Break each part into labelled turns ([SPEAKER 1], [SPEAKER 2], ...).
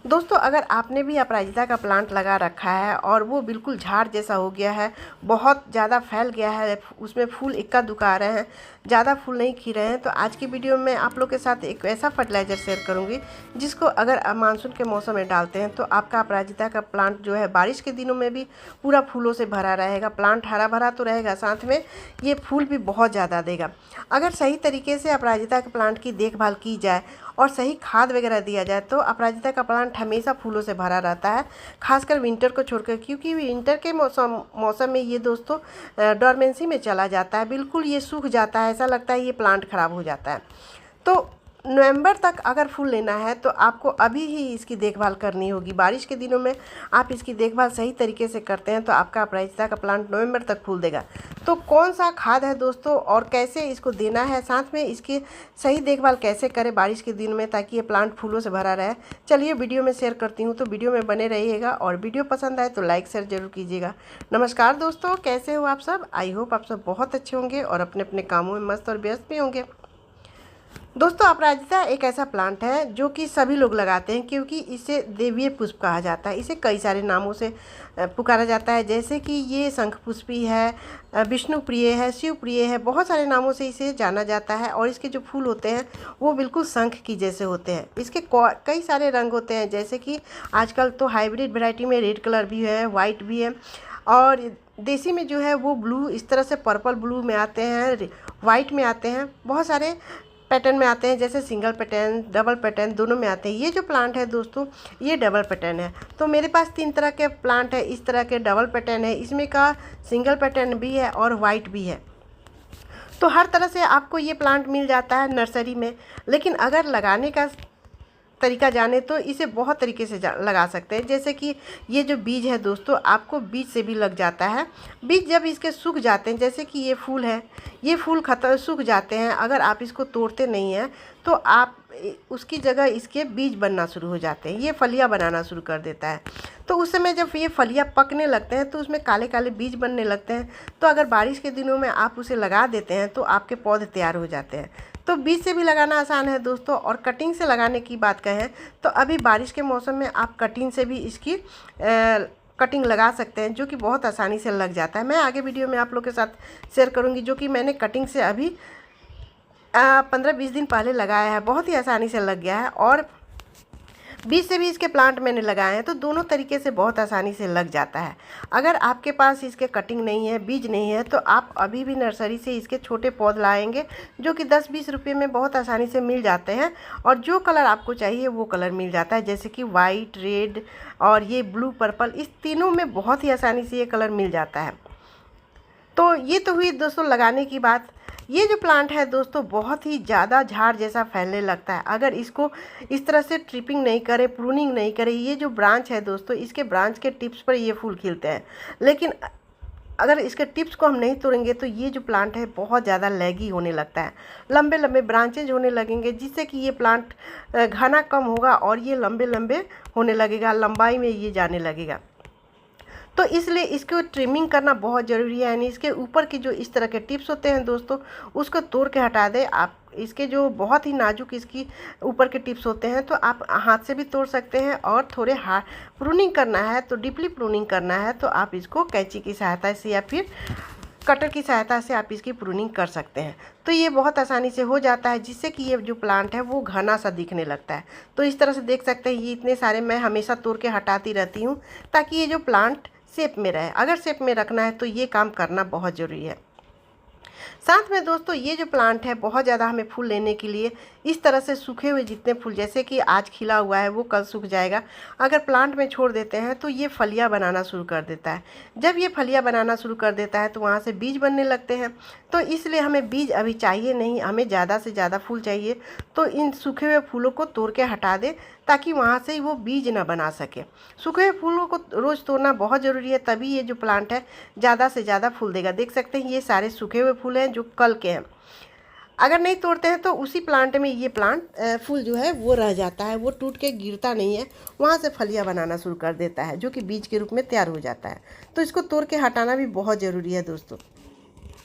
[SPEAKER 1] दोस्तों, अगर आपने भी अपराजिता का प्लांट लगा रखा है और वो बिल्कुल झाड़ जैसा हो गया है, बहुत ज़्यादा फैल गया है, उसमें फूल इक्का दुक्का आ रहे हैं, ज़्यादा फूल नहीं खिल रहे हैं, तो आज की वीडियो में आप लोग के साथ एक ऐसा फर्टिलाइज़र शेयर करूंगी जिसको अगर आप मानसून के मौसम में डालते हैं तो आपका अपराजिता का प्लांट जो है बारिश के दिनों में भी पूरा फूलों से भरा रहेगा। प्लांट हरा भरा तो रहेगा, साथ में ये फूल भी बहुत ज़्यादा देगा। अगर सही तरीके से अपराजिता के प्लांट की देखभाल की जाए और सही खाद वगैरह दिया जाए तो अपराजिता का प्लांट हमेशा फूलों से भरा रहता है, खासकर विंटर को छोड़कर, क्योंकि विंटर के मौसम में ये दोस्तों डोरमेंसी में चला जाता है, बिल्कुल ये सूख जाता है, ऐसा लगता है ये प्लांट ख़राब हो जाता है। तो नवंबर तक अगर फूल लेना है तो आपको अभी ही इसकी देखभाल करनी होगी। बारिश के दिनों में आप इसकी देखभाल सही तरीके से करते हैं तो आपका अपराजिता का प्लांट नवंबर तक फूल देगा। तो कौन सा खाद है दोस्तों और कैसे इसको देना है, साथ में इसकी सही देखभाल कैसे करें बारिश के दिन में ताकि ये प्लांट फूलों से भरा रहे, चलिए वीडियो में शेयर करती हूँ। तो वीडियो में बने रहिएगा और वीडियो पसंद आए तो लाइक शेयर जरूर कीजिएगा। नमस्कार दोस्तों, कैसे हो आप सब? आई होप आप सब बहुत अच्छे होंगे और अपने अपने कामों में मस्त और व्यस्त भी होंगे। दोस्तों, अपराजिता एक ऐसा प्लांट है जो कि सभी लोग लगाते हैं, क्योंकि इसे देवीय पुष्प कहा जाता है। इसे कई सारे नामों से पुकारा जाता है, जैसे कि ये शंखपुष्पी है, विष्णु प्रिय है, शिव प्रिय है, बहुत सारे नामों से इसे जाना जाता है। और इसके जो फूल होते हैं वो बिल्कुल शंख की जैसे होते हैं। इसके कई सारे रंग होते हैं, जैसे कि आजकल तो हाइब्रिड वैरायटी में रेड कलर भी है, वाइट भी है, और देसी में जो है वो ब्लू, इस तरह से पर्पल ब्लू में आते हैं, वाइट में आते हैं, बहुत सारे पैटर्न में आते हैं, जैसे सिंगल पैटर्न, डबल पैटर्न, दोनों में आते हैं। ये जो प्लांट है दोस्तों ये डबल पैटर्न है। तो मेरे पास 3 तरह के प्लांट है, इस तरह के डबल पैटर्न है, इसमें का सिंगल पैटर्न भी है और वाइट भी है। तो हर तरह से आपको ये प्लांट मिल जाता है नर्सरी में। लेकिन अगर लगाने का तरीका जाने तो इसे बहुत तरीके से लगा सकते हैं। जैसे कि ये जो बीज है दोस्तों, आपको बीज से भी लग जाता है। बीज जब इसके सूख जाते हैं, जैसे कि ये फूल है, ये फूल खत्म सूख जाते हैं, अगर आप इसको तोड़ते नहीं हैं तो आप उसकी जगह इसके बीज बनना शुरू हो जाते हैं, ये फलियां बनाना शुरू कर देता है। तो उस समय जब ये फलियां पकने लगते हैं तो उसमें काले काले बीज बनने लगते हैं। तो अगर बारिश के दिनों में आप उसे लगा देते हैं तो आपके पौधे तैयार हो जाते हैं। तो बीज से भी लगाना आसान है दोस्तों। और कटिंग से लगाने की बात कहें तो अभी बारिश के मौसम में आप कटिंग से भी इसकी कटिंग लगा सकते हैं, जो कि बहुत आसानी से लग जाता है। मैं आगे वीडियो में आप लोग के साथ शेयर करूंगी, जो कि मैंने कटिंग से अभी 15-20 दिन पहले लगाया है, बहुत ही आसानी से लग गया है। और बीज से भी इसके प्लांट मैंने लगाए हैं, तो दोनों तरीके से बहुत आसानी से लग जाता है। अगर आपके पास इसके कटिंग नहीं है, बीज नहीं है, तो आप अभी भी नर्सरी से इसके छोटे पौधे लाएंगे, जो कि 10-20 रुपये में बहुत आसानी से मिल जाते हैं। और जो कलर आपको चाहिए वो कलर मिल जाता है, जैसे कि वाइट, रेड और ये ब्लू, पर्पल, इस तीनों में बहुत ही आसानी से ये कलर मिल जाता है। तो ये तो हुई दोस्तों लगाने की बात। ये जो प्लांट है दोस्तों बहुत ही ज़्यादा झाड़ जैसा फैलने लगता है अगर इसको इस तरह से ट्रिपिंग नहीं करे, प्रूनिंग नहीं करे। ये जो ब्रांच है दोस्तों, इसके ब्रांच के टिप्स पर ये फूल खिलते हैं, लेकिन अगर इसके टिप्स को हम नहीं तोड़ेंगे तो ये जो प्लांट है बहुत ज़्यादा लैगी होने लगता है, लंबे लंबे ब्रांचेज होने लगेंगे, जिससे कि ये प्लांट घना कम होगा और ये लंबे लंबे होने लगेगा, लंबाई में ये जाने लगेगा। तो इसलिए इसको ट्रिमिंग करना बहुत ज़रूरी है। यानी इसके ऊपर की जो इस तरह के टिप्स होते हैं दोस्तों, उसको तोड़ के हटा दें आप। इसके जो बहुत ही नाजुक इसकी ऊपर के टिप्स होते हैं तो आप हाथ से भी तोड़ सकते हैं, और थोड़े हार्ड प्रूनिंग करना है तो डीपली प्रूनिंग करना है तो आप इसको कैंची की सहायता से या फिर कटर की सहायता से आप इसकी प्रूनिंग कर सकते हैं। तो ये बहुत आसानी से हो जाता है, जिससे कि ये जो प्लांट है वो घना सा दिखने लगता है। तो इस तरह से देख सकते हैं, ये इतने सारे मैं हमेशा तोड़ के हटाती रहती हूँ ताकि ये जो प्लांट शेप में रहे। अगर शेप में रखना है तो ये काम करना बहुत ज़रूरी है। साथ में दोस्तों ये जो प्लांट है बहुत ज़्यादा हमें फूल लेने के लिए इस तरह से सूखे हुए जितने फूल, जैसे कि आज खिला हुआ है वो कल सूख जाएगा, अगर प्लांट में छोड़ देते हैं तो ये फलियां बनाना शुरू कर देता है। जब ये फलियां बनाना शुरू कर देता है तो वहाँ से बीज बनने लगते हैं। तो इसलिए हमें बीज अभी चाहिए नहीं, हमें ज़्यादा से ज़्यादा फूल चाहिए। तो इन सूखे हुए फूलों को तोड़ के हटा दें ताकि वहाँ से वो बीज ना बना सके। सूखे हुए फूलों को रोज़ तोड़ना बहुत ज़रूरी है, तभी ये जो प्लांट है ज़्यादा से ज़्यादा फूल देगा। देख सकते हैं ये सारे सूखे हुए फूल हैं जो कल के हैं। अगर नहीं तोड़ते हैं तो उसी प्लांट में ये प्लांट फूल जो है वो रह जाता है, वो टूट के गिरता नहीं है, वहाँ से फलियां बनाना शुरू कर देता है, जो कि बीज के रूप में तैयार हो जाता है। तो इसको तोड़ के हटाना भी बहुत ज़रूरी है दोस्तों।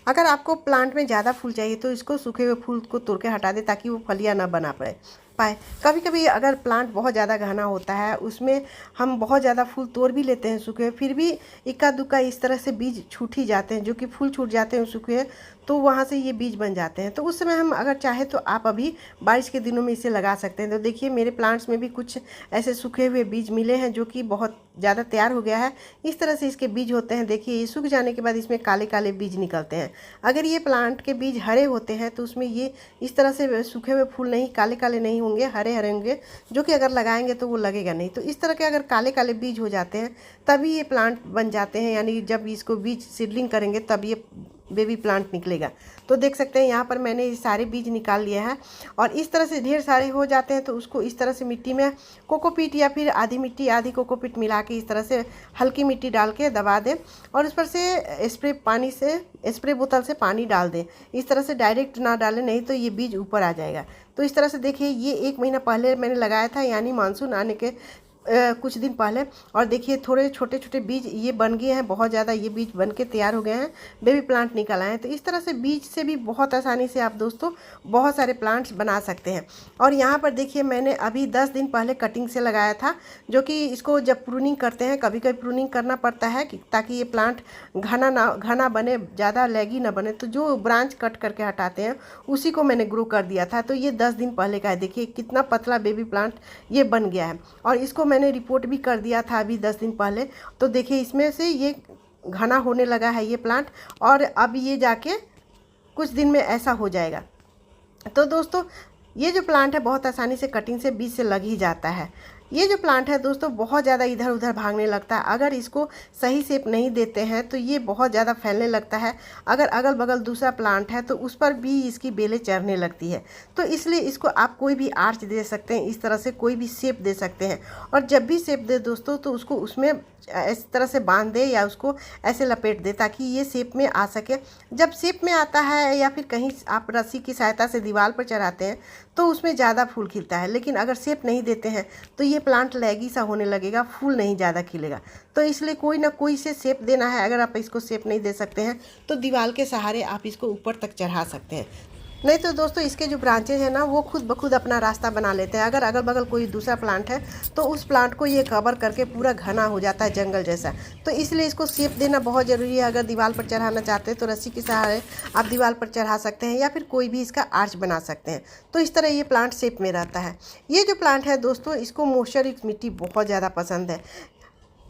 [SPEAKER 1] अगर आपको प्लांट में ज़्यादा फूल चाहिए तो इसको सूखे हुए फूल को तोड़ के हटा दें ताकि वो फलियां ना बना पाए। पाए। कभी कभी अगर प्लांट बहुत ज़्यादा घना होता है, उसमें हम बहुत ज़्यादा फूल तोड़ भी लेते हैं सूखे, फिर भी इक्का दुक्का इस तरह से बीज छूट ही जाते हैं, जो कि फूल छूट जाते हैं सूखे, तो वहाँ से ये बीज बन जाते हैं। तो उस समय हम अगर चाहे तो आप अभी बारिश के दिनों में इसे लगा सकते हैं। तो देखिए मेरे प्लांट्स में भी कुछ ऐसे सूखे हुए बीज मिले हैं, जो कि बहुत ज़्यादा तैयार हो गया है। इस तरह से इसके बीज होते हैं। देखिए ये सूख जाने के बाद इसमें काले काले बीज निकलते हैं। अगर ये प्लांट के बीज हरे होते हैं तो उसमें ये इस तरह से सूखे हुए फूल नहीं, काले काले नहीं होंगे, हरे हरे होंगे, जो कि अगर लगाएंगे तो वो लगेगा नहीं। तो इस तरह के अगर काले काले बीज हो जाते हैं तभी ये प्लांट बन जाते हैं, यानी जब इसको बीज सीडलिंग करेंगे तब ये बेबी प्लांट निकलेगा। तो देख सकते हैं यहाँ पर मैंने ये सारे बीज निकाल लिए हैं, और इस तरह से ढेर सारे हो जाते हैं तो उसको इस तरह से मिट्टी में कोकोपीट या फिर आधी मिट्टी आधी कोकोपीट मिला के इस तरह से हल्की मिट्टी डाल के दबा दें, और उस पर से स्प्रे बोतल से पानी डाल दें। इस तरह से डायरेक्ट ना डालें, नहीं तो ये बीज ऊपर आ जाएगा। तो इस तरह से देखिए ये 1 महीना पहले मैंने लगाया था, यानी मानसून आने के कुछ दिन पहले, और देखिए थोड़े छोटे छोटे बीज ये बन गए हैं, बहुत ज़्यादा ये बीज बन के तैयार हो गए हैं, बेबी प्लांट निकल आए हैं। तो इस तरह से बीज से भी बहुत आसानी से आप दोस्तों बहुत सारे प्लांट्स बना सकते हैं। और यहाँ पर देखिए मैंने अभी 10 दिन पहले कटिंग से लगाया था, जो कि इसको जब प्रूनिंग करते हैं, कभी कभी प्रूनिंग करना पड़ता है ताकि ये प्लांट घना बने, ज़्यादा लैगी ना बने, तो जो ब्रांच कट करके हटाते हैं उसी को मैंने ग्रो कर दिया था। तो ये 10 दिन पहले का है। देखिए कितना पतला बेबी प्लांट ये बन गया है, और इसको मैंने रिपोर्ट भी कर दिया था अभी 10 दिन पहले। तो देखिए इसमें से ये घना होने लगा है ये प्लांट, और अब ये जाके कुछ दिन में ऐसा हो जाएगा। तो दोस्तों ये जो प्लांट है बहुत आसानी से कटिंग से बीज से लग ही जाता है। ये जो प्लांट है दोस्तों बहुत ज़्यादा इधर उधर भागने लगता है, अगर इसको सही शेप नहीं देते हैं तो ये बहुत ज़्यादा फैलने लगता है। अगर अगल बगल दूसरा प्लांट है तो उस पर भी इसकी बेलें चढ़ने लगती है। तो इसलिए इसको आप कोई भी आर्च दे सकते हैं, इस तरह से कोई भी शेप दे सकते हैं। और जब भी शेप दे दोस्तों तो उसको उसमें इस तरह से बांध दे या उसको ऐसे लपेट दे, ताकि ये शेप में आ सके। जब शेप में आता है या फिर कहीं आप रस्सी की सहायता से दीवार पर चढ़ाते हैं तो उसमें ज़्यादा फूल खिलता है, लेकिन अगर शेप नहीं देते हैं तो ये प्लांट लैगी सा होने लगेगा, फूल नहीं ज़्यादा खिलेगा। तो इसलिए कोई ना कोई से शेप देना है। अगर आप इसको शेप नहीं दे सकते हैं तो दीवार के सहारे आप इसको ऊपर तक चढ़ा सकते हैं, नहीं तो दोस्तों इसके जो ब्रांचेज हैं ना वो खुद ब खुद अपना रास्ता बना लेते हैं। अगर अगल बगल कोई दूसरा प्लांट है तो उस प्लांट को ये कवर करके पूरा घना हो जाता है जंगल जैसा। तो इसलिए इसको शेप देना बहुत ज़रूरी है। अगर दीवार पर चढ़ाना चाहते हैं तो रस्सी के सहारे आप दीवार पर चढ़ा सकते हैं, या फिर कोई भी इसका आर्च बना सकते हैं। तो इस तरह ये प्लांट शेप में रहता है। ये जो प्लांट है दोस्तों इसको मॉइस्चर युक्त मिट्टी बहुत ज़्यादा पसंद है।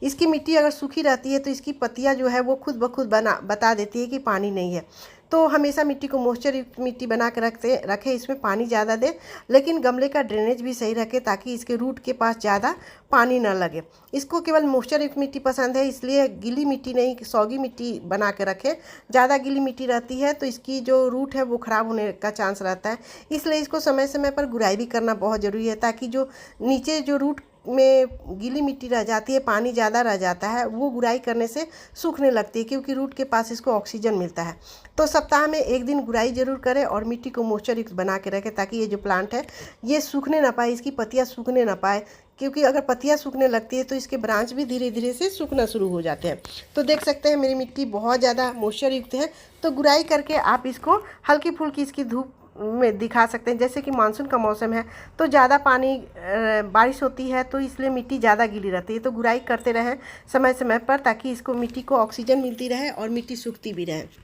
[SPEAKER 1] इसकी मिट्टी अगर सूखी रहती है तो इसकी पत्तियां जो है वो खुद ब खुद बता देती है कि पानी नहीं है। तो हमेशा मिट्टी को मॉइस्चर युक्त मिट्टी बना के रखें, इसमें पानी ज़्यादा दें, लेकिन गमले का ड्रेनेज भी सही रखें ताकि इसके रूट के पास ज़्यादा पानी ना लगे। इसको केवल मॉइस्चर युक्त मिट्टी पसंद है, इसलिए गीली मिट्टी नहीं, सौगी मिट्टी बना के रखें। ज़्यादा गीली मिट्टी रहती है तो इसकी जो रूट है वो ख़राब होने का चांस रहता है। इसलिए इसको समय समय पर गुड़ाई भी करना बहुत ज़रूरी है, ताकि जो नीचे जो रूट में गीली मिट्टी रह जाती है, पानी ज़्यादा रह जाता है, वो गुड़ाई करने से सूखने लगती है, क्योंकि रूट के पास इसको ऑक्सीजन मिलता है। तो सप्ताह में 1 दिन गुड़ाई जरूर करें और मिट्टी को मॉइस्चर युक्त बना के रखें, ताकि ये जो प्लांट है ये सूखने ना पाए, इसकी पत्तियाँ सूखने ना पाए। क्योंकि अगर पत्तियाँ सूखने लगती है तो इसके ब्रांच भी धीरे धीरे से सूखना शुरू हो जाते हैं। तो देख सकते हैं मेरी मिट्टी बहुत ज़्यादा मॉइस्चर युक्त है। तो गुड़ाई करके आप इसको हल्की फुल्की इसकी धूप में दिखा सकते हैं। जैसे कि मानसून का मौसम है तो ज़्यादा पानी बारिश होती है, तो इसलिए मिट्टी ज़्यादा गीली रहती है। तो गुड़ाई करते रहें समय समय पर, ताकि इसको मिट्टी को ऑक्सीजन मिलती रहे और मिट्टी सूखती भी रहे।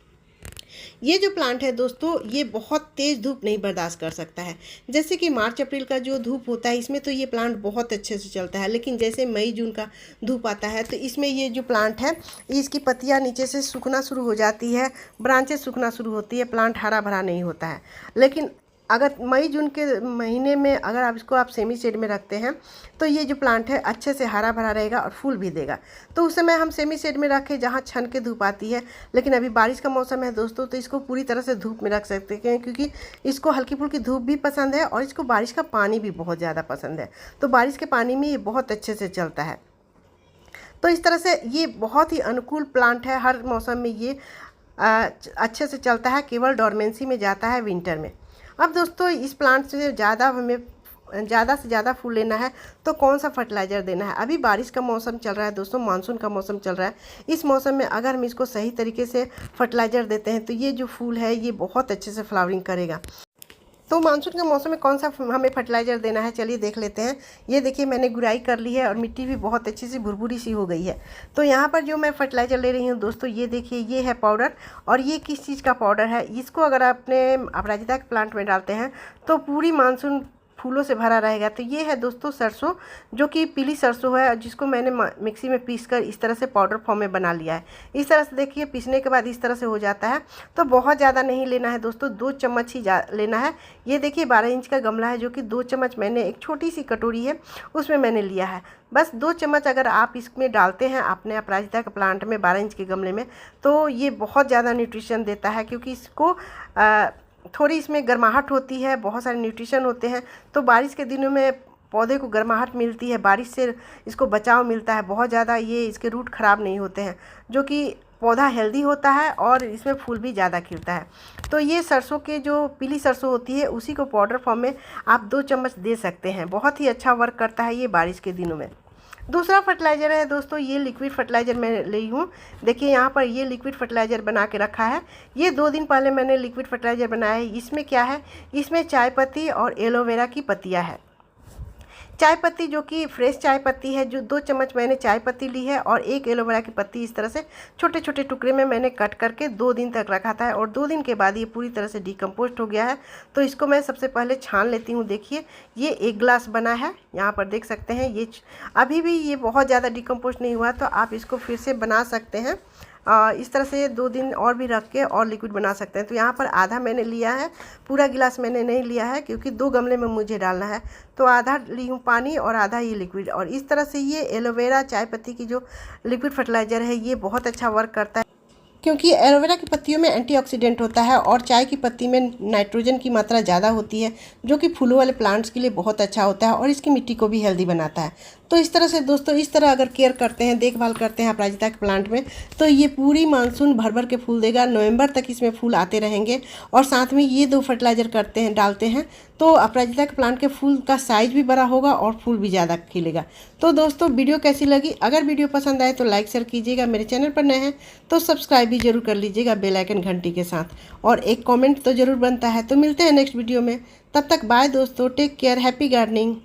[SPEAKER 1] ये जो प्लांट है दोस्तों ये बहुत तेज़ धूप नहीं बर्दाश्त कर सकता है। जैसे कि मार्च अप्रैल का जो धूप होता है इसमें तो ये प्लांट बहुत अच्छे से चलता है, लेकिन जैसे मई जून का धूप आता है तो इसमें ये जो प्लांट है इसकी पत्तियां नीचे से सूखना शुरू हो जाती है, ब्रांचेस सूखना शुरू होती है, प्लांट हरा भरा नहीं होता है। लेकिन अगर मई जून के महीने में अगर आप इसको सेमी शेड में रखते हैं तो ये जो प्लांट है अच्छे से हरा भरा रहेगा और फूल भी देगा। तो उस समय हम सेमी शेड में रखें जहाँ छन के धूप आती है। लेकिन अभी बारिश का मौसम है दोस्तों, तो इसको पूरी तरह से धूप में रख सकते हैं, क्योंकि इसको हल्की फुल्की धूप भी पसंद है और इसको बारिश का पानी भी बहुत ज़्यादा पसंद है। तो बारिश के पानी में ये बहुत अच्छे से चलता है। तो इस तरह से ये बहुत ही अनुकूल प्लांट है, हर मौसम में ये अच्छे से चलता है, केवल डोरमेंसी में जाता है विंटर में। अब दोस्तों इस प्लांट से हमें ज़्यादा से ज़्यादा फूल लेना है तो कौन सा फर्टिलाइज़र देना है। अभी बारिश का मौसम चल रहा है दोस्तों, मानसून का मौसम चल रहा है। इस मौसम में अगर हम इसको सही तरीके से फर्टिलाइज़र देते हैं तो ये जो फूल है ये बहुत अच्छे से फ्लावरिंग करेगा। तो मानसून के मौसम में कौन सा हमें फर्टिलाइज़र देना है, चलिए देख लेते हैं। ये देखिए मैंने गुड़ाई कर ली है और मिट्टी भी बहुत अच्छी सी भुरभुरी सी हो गई है। तो यहाँ पर जो मैं फर्टिलाइज़र ले रही हूँ दोस्तों, ये देखिए ये है पाउडर। और ये किस चीज़ का पाउडर है, इसको अगर अपने अपराजिता के प्लांट में डालते हैं तो पूरी मानसून फूलों से भरा रहेगा। तो ये है दोस्तों सरसों, जो कि पीली सरसों है, जिसको मैंने मिक्सी में पीसकर इस तरह से पाउडर फॉर्म में बना लिया है। इस तरह से देखिए पीसने के बाद इस तरह से हो जाता है। तो बहुत ज़्यादा नहीं लेना है दोस्तों, 2 चम्मच ही लेना है। ये देखिए 12 इंच का गमला है, जो कि 2 चम्मच मैंने, एक छोटी सी कटोरी है उसमें मैंने लिया है। बस 2 चम्मच अगर आप इसमें डालते हैं अपने अपराजिता के प्लांट में 12 इंच के गमले में, तो ये बहुत ज़्यादा न्यूट्रिशन देता है, क्योंकि इसको थोड़ी इसमें गर्माहट होती है, बहुत सारे न्यूट्रिशन होते हैं। तो बारिश के दिनों में पौधे को गर्माहट मिलती है, बारिश से इसको बचाव मिलता है बहुत ज़्यादा। ये इसके रूट ख़राब नहीं होते हैं, जो कि पौधा हेल्दी होता है और इसमें फूल भी ज़्यादा खिलता है। तो ये सरसों के जो पीली सरसों होती है उसी को पाउडर फॉर्म में आप 2 चम्मच दे सकते हैं। बहुत ही अच्छा वर्क करता है ये बारिश के दिनों में। दूसरा फर्टिलाइज़र है दोस्तों, ये लिक्विड फर्टिलाइज़र मैं ली हूँ। देखिए यहाँ पर ये लिक्विड फर्टिलाइज़र बना के रखा है। ये 2 दिन पहले मैंने लिक्विड फर्टिलाइज़र बनाया है। इसमें क्या है, इसमें चाय पत्ती और एलोवेरा की पत्तियाँ हैं। चाय पत्ती जो कि फ्रेश चाय पत्ती है, जो 2 चम्मच मैंने चाय पत्ती ली है, और 1 एलोवेरा की पत्ती इस तरह से छोटे छोटे टुकड़े में मैंने कट करके 2 दिन तक रखा था। और 2 दिन के बाद ये पूरी तरह से डिकम्पोस्ट हो गया है। तो इसको मैं सबसे पहले छान लेती हूँ। देखिए ये 1 गिलास बना है, यहाँ पर देख सकते हैं। ये अभी भी ये बहुत ज़्यादा डिकम्पोस्ट नहीं हुआ, तो आप इसको फिर से बना सकते हैं। इस तरह से 2 दिन और भी रख के और लिक्विड बना सकते हैं। तो यहाँ पर आधा मैंने लिया है, पूरा गिलास मैंने नहीं लिया है, क्योंकि 2 गमले में मुझे डालना है। तो आधा ली हूँ पानी और आधा ये लिक्विड। और इस तरह से ये एलोवेरा चाय पत्ती की जो लिक्विड फर्टिलाइज़र है ये बहुत अच्छा वर्क करता है, क्योंकि एलोवेरा की पत्तियों में एंटीऑक्सीडेंट होता है और चाय की पत्ती में नाइट्रोजन की मात्रा ज़्यादा होती है, जो कि फूलों वाले प्लांट्स के लिए बहुत अच्छा होता है और इसकी मिट्टी को भी हेल्दी बनाता है। तो इस तरह से दोस्तों, इस तरह अगर केयर करते हैं, देखभाल करते हैं अपराजिता के प्लांट में, तो ये पूरी मानसून भर भर के फूल देगा। नवंबर तक इसमें फूल आते रहेंगे। और साथ में ये 2 फर्टिलाइज़र करते हैं, डालते हैं, तो अपराजिता के प्लांट के फूल का साइज भी बड़ा होगा और फूल भी ज़्यादा खिलेगा। तो दोस्तों वीडियो कैसी लगी, अगर वीडियो पसंद आए तो लाइक शेयर कीजिएगा। मेरे चैनल पर नए हैं तो सब्सक्राइब भी जरूर कर लीजिएगा बेल आइकन घंटी के साथ, और एक कमेंट तो ज़रूर बनता है। तो मिलते हैं नेक्स्ट वीडियो में, तब तक बाय दोस्तों, टेक केयर, हैप्पी गार्डनिंग।